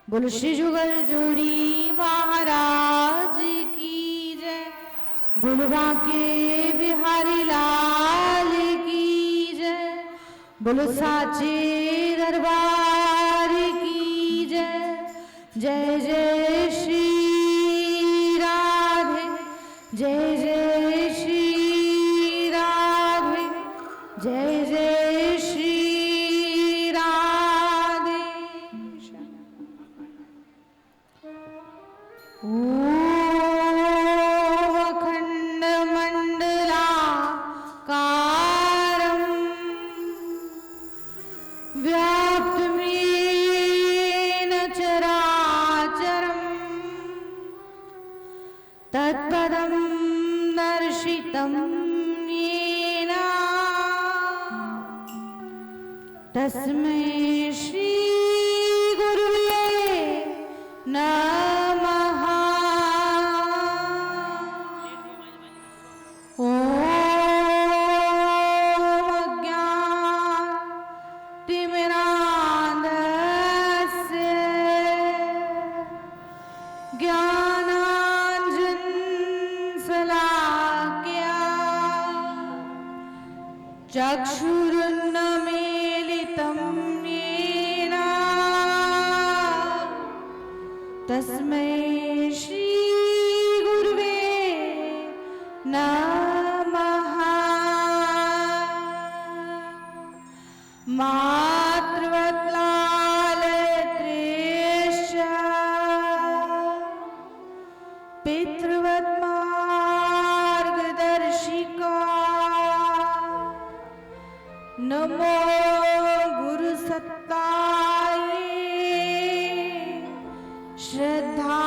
बोल श्री जुगल जोड़ी महाराज की जय। बोल बांके बिहारी लाल की जय। बोल साचे दरबार की जय। जय जय श्री राधे, जय जय श्री राधे, जय जय श्री राधे। ओम अखंड मंडलाकारं व्याप्तं येन चराचरं तत्पदं दर्शितं येन तस्मै श्री गुरुवे नमः। ओम अज्ञानतिमिरान्धस्य ज्ञानाञ्जनशलाकया चक्षुरुन्मीलितं येन तस्मै श्री गुरुवे नमः। मातृवत् लालयत्रेश्च पितृवत् मार्गदर्शिका नमो गुरुसत्तायै श्रद्धा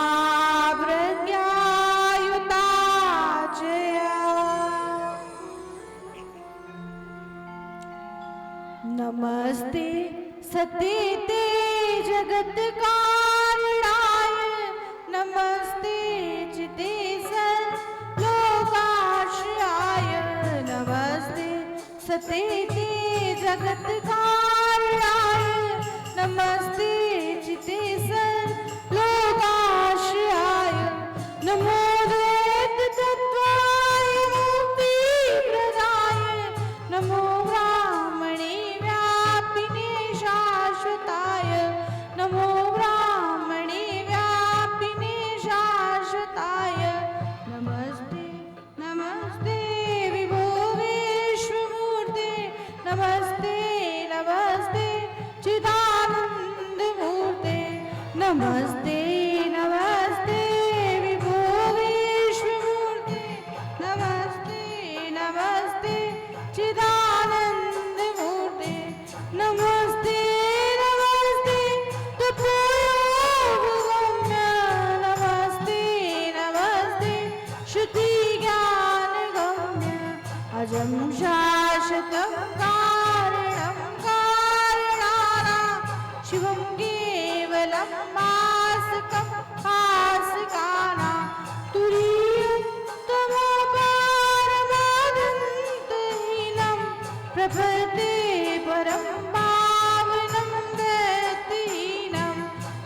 प्रज्ञायुता च नमस्ते सतीते जगत्कारणाय नमस्ते चिते सर्वलोकाश्रयाय नमस्ते सतीते जगत्कारणाय नमस्ते चिते सर्वलोकाश्रयाय नमो द्वैततत्त्वाय मुक्तिप्रदाय नमो ब्राह्मणे व्यापिने शाश्वताय नमो ब्राह्मणे व्यापिने शाश्वताय नमस्ते नमस्ते विभो विश्वमूर्ते नमस्ते नमस्ते चिदानन्दमूर्ते नमस्ते नमस्ते विभो विश्वमूर्ते नमस्ते नमस्ते चिदानन्दमूर्ते नमस्ते नमस्ते तपोयोगगम्य नमस्ते नमस्ते श्रुतिज्ञानगम्य अजं शाश्वतं कारणं कारणानां शिवं केवलं मासकं हासकानां तुरीयं तमोकारमादन्तहीनं प्रपद्ये परं पावनं गतिहीनं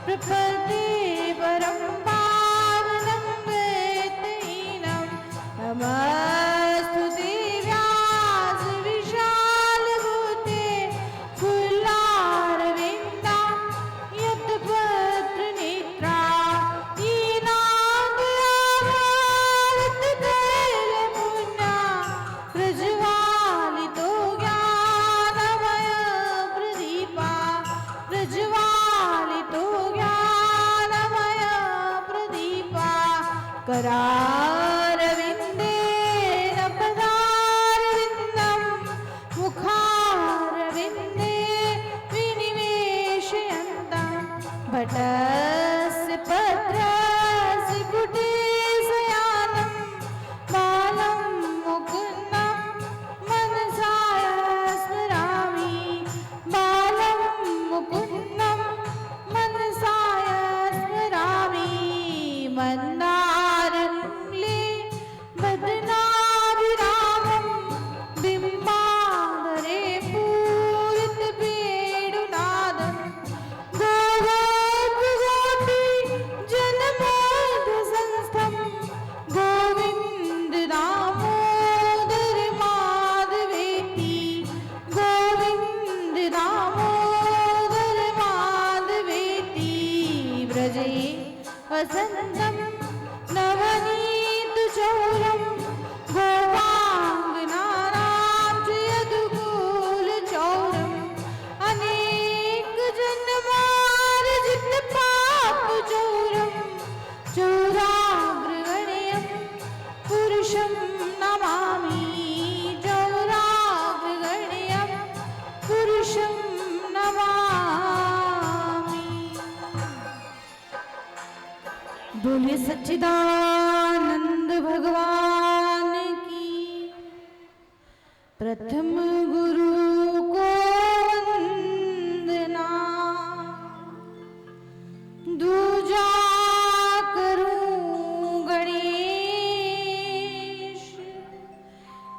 प्रपद्ये परं पावनं गतिहीनं नमस्तुते व्यास विशालबुद्धे फुल्लारविन्दा यत्पत्रनेत्रा दीनाङ्गयाभारततैलपुण्या प्रज्वालितो ज्ञानमय प्रदीपा प्रज्वालितो ज्ञानमय प्रदीपा करारविन्देन पदारविन्दं मुखारविन्दे विनिवेशयन्तं भटस्य पत्रस्य कुटीशयानं बालं मुकुन्दं मनसा स्मरामि बालं मुकुन्दं मनसा स्मरामि मन्दारमुले बदनाभिरामं बिम्बाधरे पूरितपेडुनादं गोगोपगो वसन्तं नवनीतचौरं गोपाङ्गनानां च यदुकूलचौरम् अनेकजन्मार्जितपापचौरं चौराग्रगण्यं पुरुषं नमामि चौराग्रगण्यं पुरुषं नमामि। बोले सच्चिदानंद भगवान की। प्रथम गुरु को वंदना, दूजा करूं गणेश,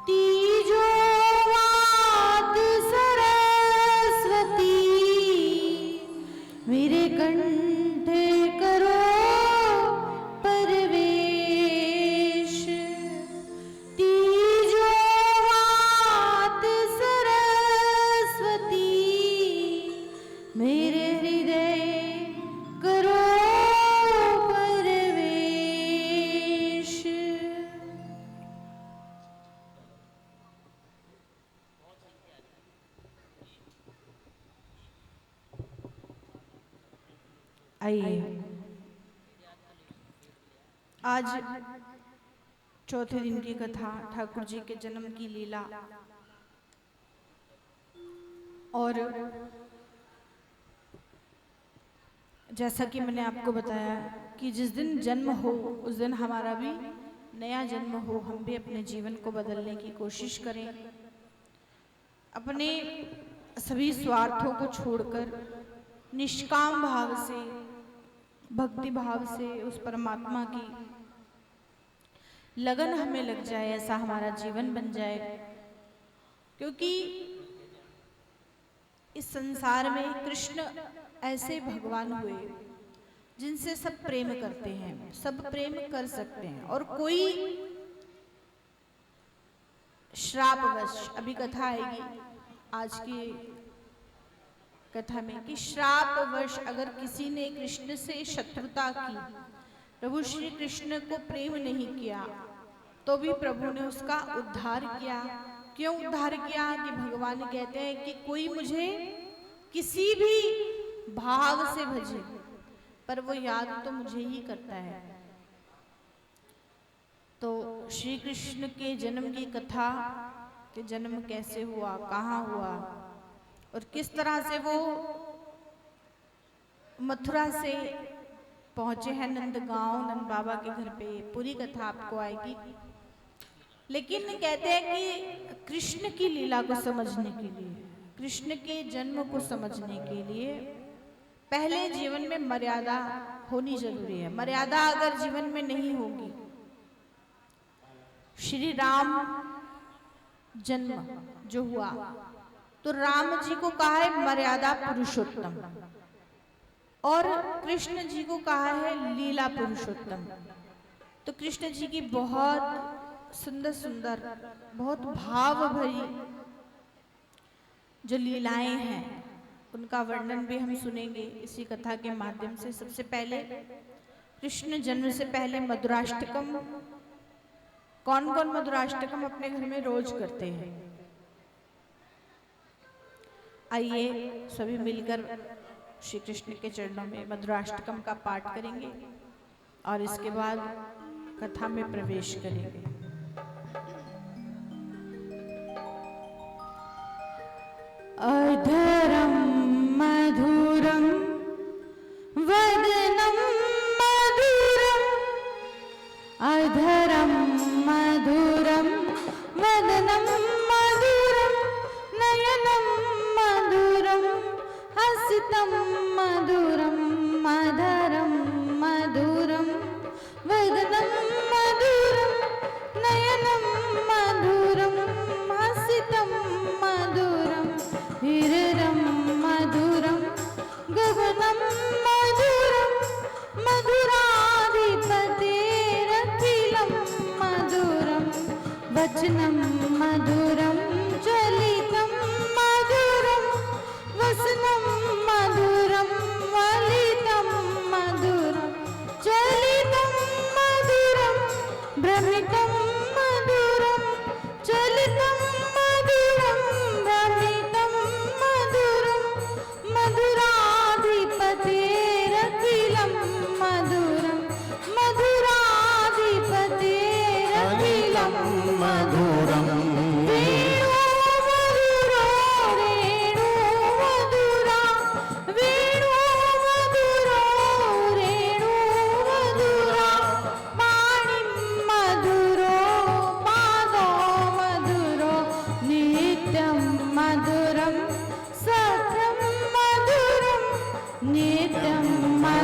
तीजो मात सरस्वती, मेरे कंठ करो परवेश। तीजो मात सरस्वती, मेरे हृदय करो परवेश। आइए आज चौथे दिन की कथा, ठाकुर जी के जन्म की लीला। और जैसा कि मैंने आपको बताया कि जिस दिन जन्म हो उस दिन हमारा भी नया जन्म हो, हम भी अपने जीवन को बदलने की कोशिश करें, अपने सभी स्वार्थों को छोड़कर निष्काम भाव से, भक्ति भाव से उस परमात्मा की लगन हमें लग जाए, ऐसा हमारा जीवन बन जाए। क्योंकि इस संसार में कृष्ण ऐसे भगवान हुए जिनसे सब प्रेम करते हैं, सब प्रेम कर सकते हैं। और कोई श्रापवश, अभी कथा आएगी आज की कथा में, कि श्रापवश अगर किसी ने कृष्ण से शत्रुता की, प्रभु श्री कृष्ण को प्रेम नहीं किया, तो भी प्रभु ने उसका उद्धार किया। क्यों उद्धार किया? कि भगवान कहते हैं कि कोई मुझे किसी भी भाव से भजे पर वो याद तो मुझे ही करता है। तो श्री कृष्ण के जन्म की कथा, कि जन्म कैसे हुआ, कहाँ हुआ और किस तरह से वो मथुरा से पहुंचे हैं नंदगांव, नंद बाबा के घर पे, पूरी कथा आपको आएगी। लेकिन कहते हैं कि कृष्ण की लीला को समझने के लिए, कृष्ण के जन्म को समझने के लिए पहले जीवन में मर्यादा होनी जरूरी है। मर्यादा अगर जीवन में नहीं होगी, श्री राम जन्म जो हुआ तो राम जी को कहा है मर्यादा पुरुषोत्तम और कृष्ण जी को कहा है लीला पुरुषोत्तम। तो कृष्ण जी की बहुत सुंदर सुंदर, बहुत भाव भरी जो लीलाएं हैं उनका वर्णन भी हम सुनेंगे इसी कथा के माध्यम से। सबसे पहले कृष्ण जन्म से पहले मधुराष्टकम, कौन कौन मधुराष्टकम अपने घर में रोज करते हैं? आइए सभी मिलकर श्री कृष्ण के चरणों में मधुराष्टकम का पाठ करेंगे और इसके बाद कथा में प्रवेश करेंगे। अधरम मधुरम वदनम मधुरम, अधरम मधुरम वदनम मधुरम, नयनम मधुरम हसितम मधुरम, मधुरम मधुरम वदनम मधुरम, नयनम मधुरम हसितम मधुरम, हिररम मधुरम गगनम मधुरम, मधुराधिपतेरखिलं मधुरम, वचनं मधुरं चलितं मधुरं, वसनं मधुरं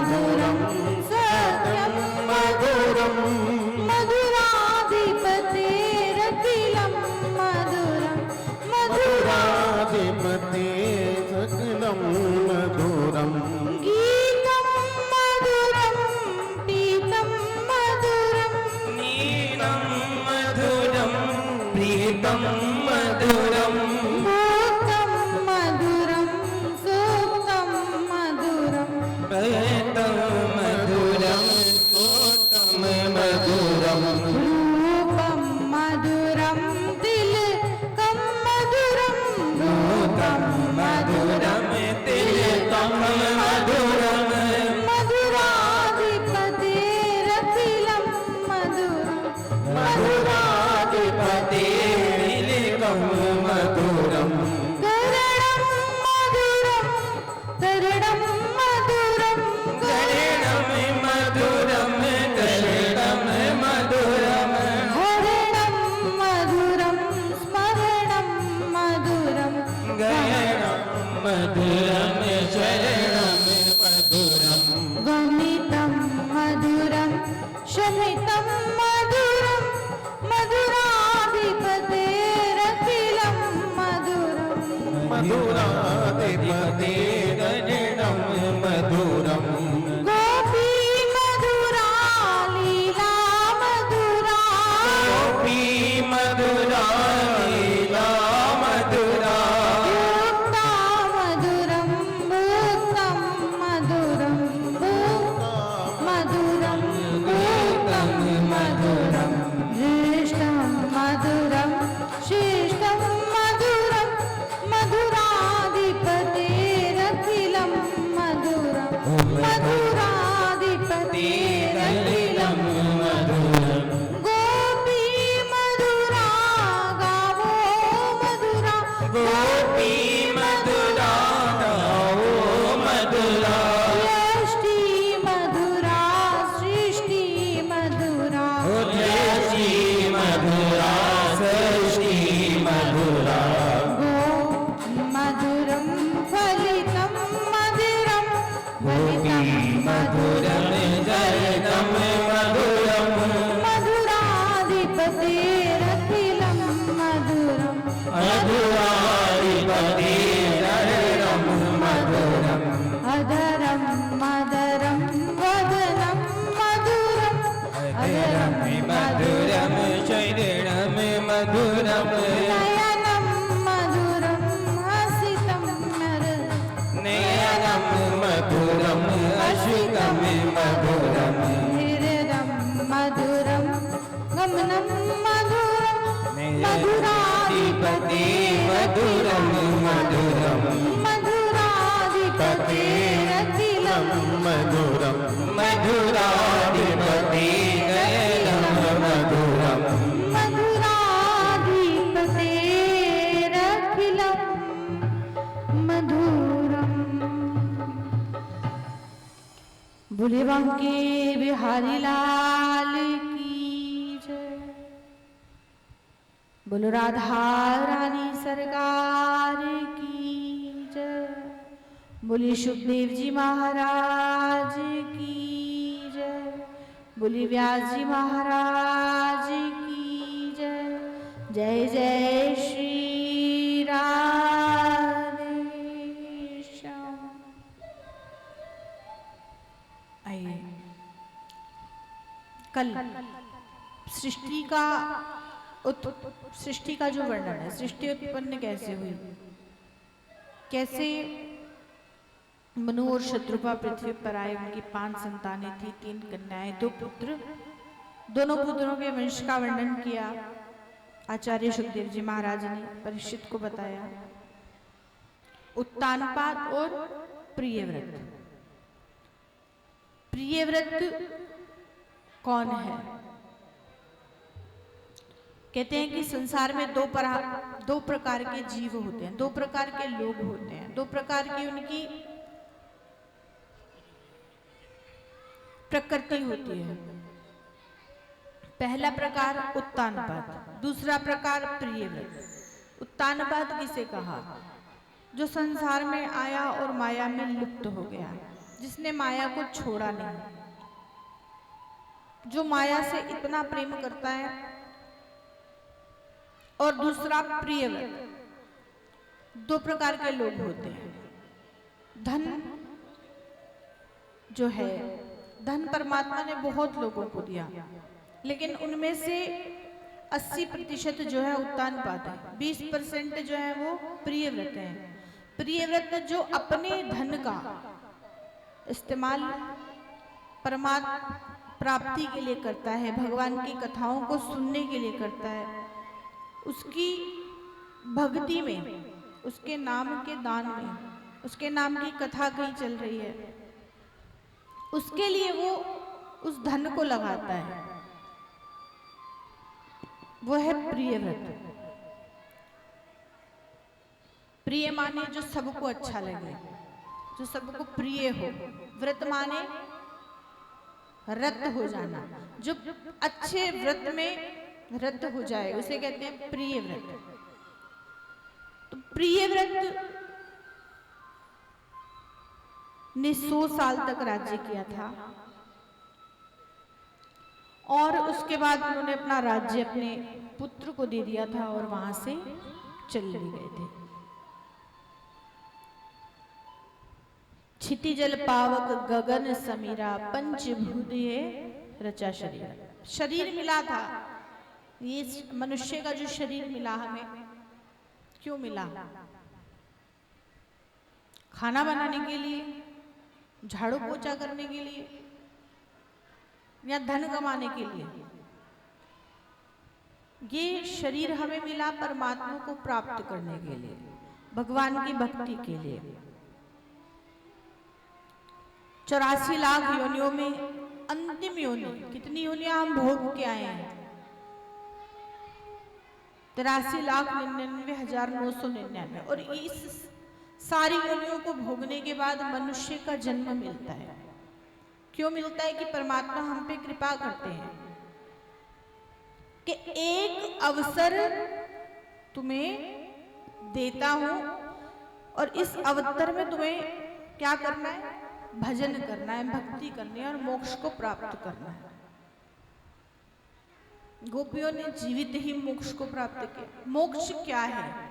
मधुरं सत्यं मधुरं मधुराधिपतेरखिलं मधुरं मधुराधिपतेरखिलं मधुरं गीतं मधुरं पीतं मधुरं नीलं मधुरं प्रीतं मधुरं भोक्तं मधुरं सूक्तं मधुरं प्रीतं मधुरं सूक्तं मधुरं रूपं मधुरं तिलकं मधुरं रूपं मधुरं तिलकं मधुरं मधुराधिपतेरखिलं मधुरं मधुराधिपतेरखिलं मधुरं गरणं मधुरं तरणं मधुरं गरणं मधुरं गरणं मधुरं हरणं मधुरं स्मरणं मधुरं गरणं मधुरं शरणं मधुरं वमितं मधुरं शमितं मधुरं मधुराधिपतेरखिलं मधुरं मधुराधिपतेरखिलं मधुरं गोपी मधुरा लीला मधुरा गोपी मधुरा लीला मधुरा युक्ता मधुरं भूक्तं मधुरं मधुरं भूक्तं मधुरं दृष्टं मधुरं शिष्टं मधुरं मधुराधिपतेरखिलं मधुरं मधुराधिपतेरखिलं मधुरं गोपी मधुरा गावो मधुरा गोपी मधुरा गावो मधुरा यष्टि मधुरा सृष्टि मधुरा उद्यसी मधुरा सृष्टि मधुरा गो मधुरं फलितं मधुरं गोपी मधुरं जयतं मधुरं मधुराधिपतेरखिलं मधुरं मधुराधिपतेरखिलं मधुरं अधरं मदरं वदनं मधुरं अधरं मधुरं शरीरं मधुरं नयनं मधुरं हसितं नयनं मधुरं अश्रुतं मधुरं हृदं मधुरं गमनं मधुरं मधुराधिपते मधुरं मधुरं मधुराधिपतेरखिलं मधुरं मधुराधिपतेरखिलं मधुरं मधुराधिपतेरखिलं मधुरं बोले बांके बिहारी लाल की जय। बोलो राधा रानी सरकार की जय। बोली सुखदेव जी महाराज की जय। बोली व्यास जी महाराज की जय। जय जय श्री राधे श्याम। आइए कल सृष्टि का जो वर्णन है, सृष्टि उत्पन्न कैसे हुई, कैसे मनु और शत्रुपा पृथ्वी पर आए, उनकी 5 संतानें थी, 3 कन्याएं, 2 पुत्र। दोनों पुत्रों के वंश का वर्णन किया आचार्य सुखदेव जी महाराज ने परीक्षित को बताया। उत्तानपाद और प्रियव्रत। प्रियव्रत कौन है? कहते हैं कि संसार में दो प्रकार के जीव होते हैं, 2 प्रकार के लोग होते हैं, 2 प्रकार की उनकी प्रकृति होती है। पहला प्रकार उत्तानपाद, दूसरा प्रकार प्रियव्रत। उत्तानपाद किसे कहा? जो संसार में आया और माया में लुप्त हो गया। जिसने माया को छोड़ा नहीं, जो माया से इतना प्रेम करता है। और दूसरा प्रियव्रत। दो प्रकार के लोग होते हैं। धन जो है, धन परमात्मा ने बहुत लोगों को दिया, लेकिन उनमें से 80% जो है उत्तानपाद है, 20% जो है वो प्रियव्रत है। प्रियव्रत जो अपने धन का इस्तेमाल परमात्मा प्राप्ति के लिए करता है, भगवान की कथाओं को सुनने के लिए करता है, उसकी भक्ति में, उसके नाम के दान में, उसके नाम की कथा कहीं चल रही है, उसके लिए वो उस धन को लगाता है, वो है प्रियव्रत। प्रिय माने जो सबको अच्छा लगे, जो सबको प्रिय हो। व्रत माने रत हो जाना, जो अच्छे व्रत में रत हो जाए उसे कहते हैं प्रिय व्रत। तो प्रिय व्रत ने 100 साल तक राज्य किया था और उसके बाद उन्होंने अपना राज्य अपने पुत्र को दे दिया था और वहां से चले गए थे। क्षितिजल पावक गगन समीरा, पंचभूतिये रचा शरीर। शरीर मिला था, ये मनुष्य का जो शरीर मिला हमें, क्यों मिला? खाना बनाने के लिए, झाड़ू पोछा करने के लिए, या धन कमाने के लिए? ये शरीर हमें मिला परमात्मा को प्राप्त करने के लिए, भगवान की भक्ति के लिए। 84 लाख योनियों में अंतिम योनि, कितनी योनियां हम भोग के आए हैं? 83,99,999। और इस सारी योनियों को भोगने के बाद मनुष्य का जन्म मिलता है। क्यों मिलता है? कि परमात्मा हम पे कृपा करते हैं कि एक अवसर तुम्हें देता हूं और इस अवसर में तुम्हें क्या करना है? भजन करना है, भक्ति करनी है और मोक्ष को प्राप्त करना है। गोपियों ने जीवित ही मोक्ष को प्राप्त किया। मोक्ष क्या है?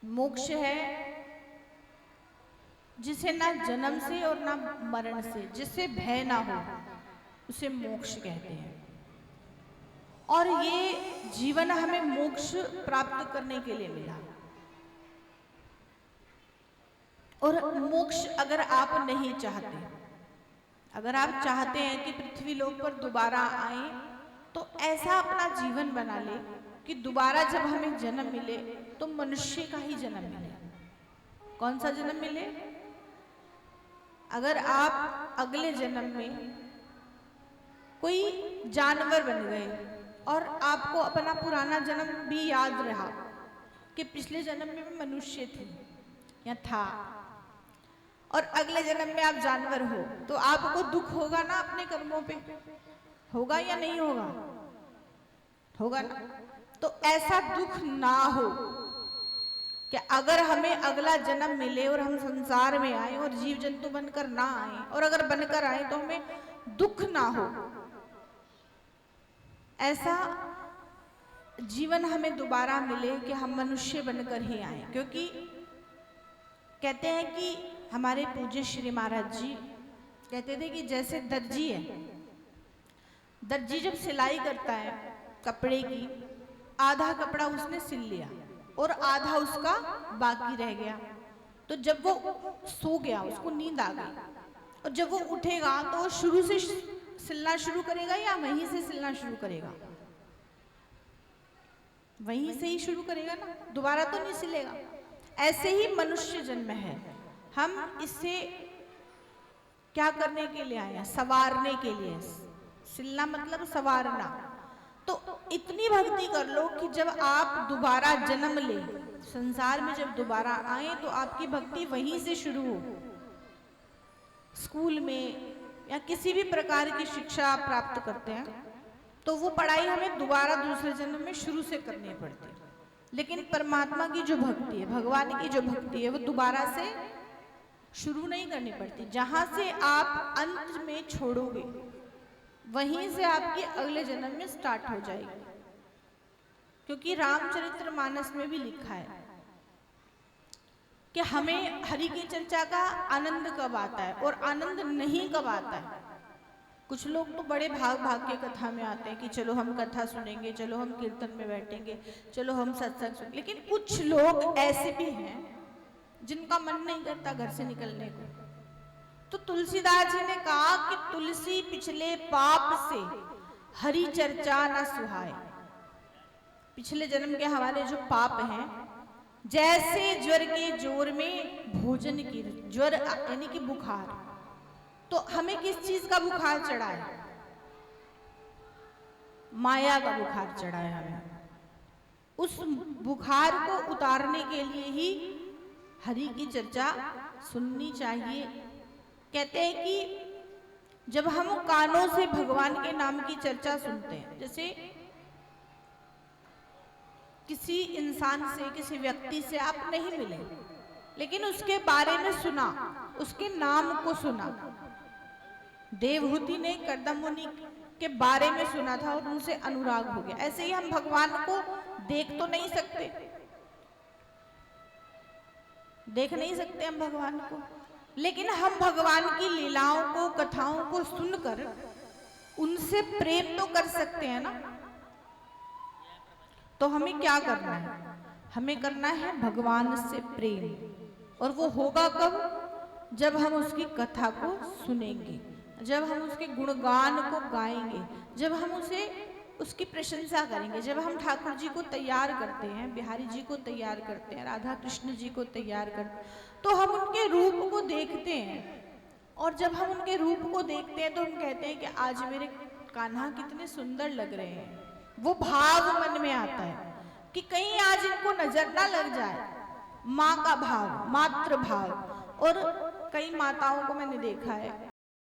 मोक्ष है जिसे ना जन्म से और ना मरण से, जिससे भय ना हो, उसे मोक्ष कहते हैं। और ये जीवन हमें मोक्ष प्राप्त करने के लिए मिला। और मोक्ष अगर आप नहीं चाहते, अगर आप चाहते हैं कि पृथ्वी लोक पर दोबारा आए, तो ऐसा अपना जीवन बना ले कि दोबारा जब हमें जन्म मिले तो मनुष्य का ही जन्म मिले। कौन सा जन्म मिले? अगर आप अगले जन्म में कोई जानवर बन गए और आपको अपना पुराना जन्म भी याद रहा कि पिछले जन्म में मैं मनुष्य थी या था, और अगले जन्म में आप जानवर हो, तो आपको दुख होगा ना अपने कर्मों पे? होगा या नहीं होगा? होगा ना। तो ऐसा दुख ना हो कि अगर हमें अगला जन्म मिले और हम संसार में आए और जीव जंतु बनकर ना आए, और अगर बनकर आए तो हमें दुख ना हो। ऐसा जीवन हमें दोबारा मिले कि हम मनुष्य बनकर ही आए। क्योंकि कहते हैं कि हमारे पूज्य श्री महाराज जी कहते थे कि जैसे दर्जी है, दर्जी जब सिलाई करता है कपड़े की, आधा कपड़ा उसने सिल लिया और आधा उसका बाकी रह गया, तो जब वो सो गया, उसको नींद आ गई, और जब वो उठेगा तो वो शुरू से सिलना शुरू करेगा या वहीं से सिलना शुरू करेगा? वहीं से ही शुरू करेगा ना, दोबारा तो नहीं सिलेगा। ऐसे ही मनुष्य जन्म है। हम इससे क्या करने के लिए आए हैं? संवारने के लिए। सिलना मतलब संवारना। तो इतनी भक्ति कर लो कि जब आप दोबारा जन्म ले, संसार में जब दोबारा आए, तो आपकी भक्ति वहीं से शुरू हो। स्कूल में या किसी भी प्रकार की शिक्षा आप प्राप्त करते हैं तो वो पढ़ाई हमें दोबारा दूसरे जन्म में शुरू से करनी पड़ती है। लेकिन परमात्मा की जो भक्ति है, भगवान की जो भक्ति है, वो दोबारा से शुरू नहीं करनी पड़ती। जहां से आप अंत में छोड़ोगे वहीं से आपकी अगले जन्म में स्टार्ट हो जाएगी। क्योंकि रामचरितमानस में भी लिखा है कि हमें हरि की चर्चा का आनंद कब आता है और आनंद नहीं कब आता है। कुछ लोग तो बड़े भाग भाग के कथा में आते हैं कि चलो हम कथा सुनेंगे, चलो हम कीर्तन में बैठेंगे, चलो हम सत्संग सुनेंगे। लेकिन कुछ लोग ऐसे भी हैं जिनका मन नहीं करता घर से निकलने को। तो तुलसीदास जी ने कहा कि तुलसी पिछले पाप से हरि चर्चा न सुहाए। पिछले जन्म के हमारे जो पाप हैं, जैसे ज्वर के जोर में भोजन की, ज्वर यानी कि बुखार, तो हमें किस चीज का बुखार चढ़ा है? माया का बुखार चढ़ा है हमें। उस बुखार को उतारने के लिए ही हरि की चर्चा सुननी चाहिए। कहते हैं कि जब हम कानों से भगवान के नाम की चर्चा सुनते हैं, जैसे किसी इंसान से, किसी व्यक्ति से आप नहीं मिले लेकिन उसके बारे में सुना, उसके नाम को सुना। देवहूति ने कर्दम मुनि के बारे में सुना था और उनसे अनुराग हो गया। ऐसे ही हम भगवान को देख तो नहीं सकते, देख नहीं सकते हम भगवान को, लेकिन हम भगवान की लीलाओं को, कथाओं को सुनकर उनसे प्रेम तो कर सकते हैं ना। तो हमें क्या करना है? हमें करना है भगवान से प्रेम। और वो होगा कब? जब हम उसकी कथा को सुनेंगे, जब हम उसके गुणगान को गाएंगे, जब हम उसे उसकी प्रशंसा करेंगे। जब हम ठाकुर जी को तैयार करते हैं, बिहारी जी को तैयार करते हैं, राधा कृष्ण जी को तैयार करते हैं, तो हम उनके रूप को देखते हैं। और जब हम उनके रूप को देखते हैं तो हम कहते हैं कि आज मेरे कान्हा कितने सुंदर लग रहे हैं। वो भाव मन में आता है कि कहीं आज इनको नजर ना लग जाए। माँ का भाव, मातृ भाव। और कई माताओं को मैंने देखा है